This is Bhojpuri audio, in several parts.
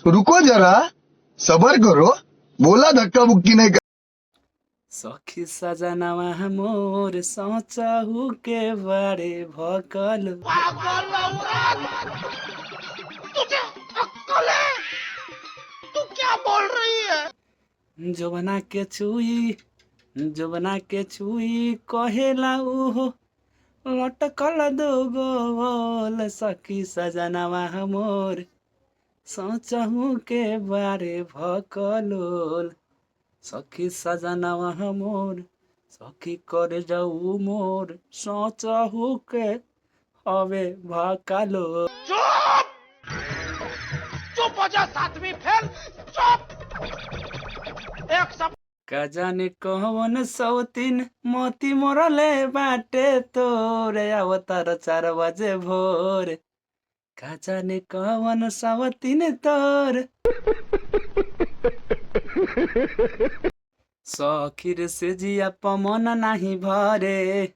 रुको जरा, सबर करो। बोला धक्का मुक्की नहीं सखी सजनावा मोर सोचहु के बारे भकल जोबना के छुई कहेला उहो लटकल दो गोल। सखी सजनावा मोर सोचहु के बारे भकलोल। सखी सजनावा मोर सखी करे जाऊ मोर सोचहु के हवे भकालो। चुप हो जा सातवीं फेल। चुप। एक सब का जाने कौन सौतीन मोती मोरले बाटे तोरे अवतार 4 बजे भोर। का जाने कौन सौतीन तोर सखीर से जिया पमन नाही भरे।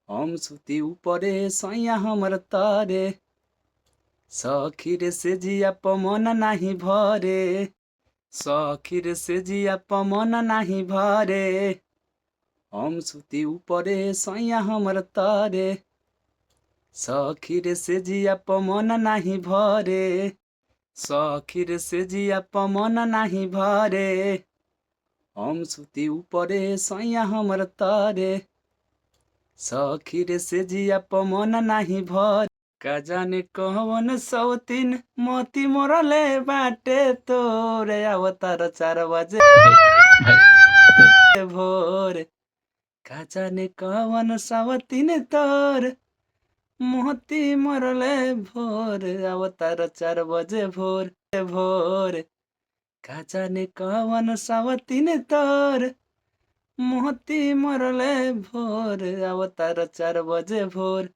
हम सुती ऊपरे सैया हमर तरे। सखीर से जिया पमन नाही भरे। सखीर से जिया पमन नाही भरे। हम सुती ऊपरे सैया हमर तरे। सखीर से जिया पमन नाही भरे। सखीर से जिया पमन नाही भरे। हम सुती ऊपरे सैया हमर तरे। सखीर से जिया पमन नाही भरे। का जाने कौन सौतीन मोती मोरले बाटे तोरे अवतार 4 बजे भोर। का जाने कौन सौतीन तोर मोती मोरले भोर अवतार 4 बजे भोर। का जाने कौन सौतीन तोर मोती मोरले भोर अवतार 4 बजे भोर।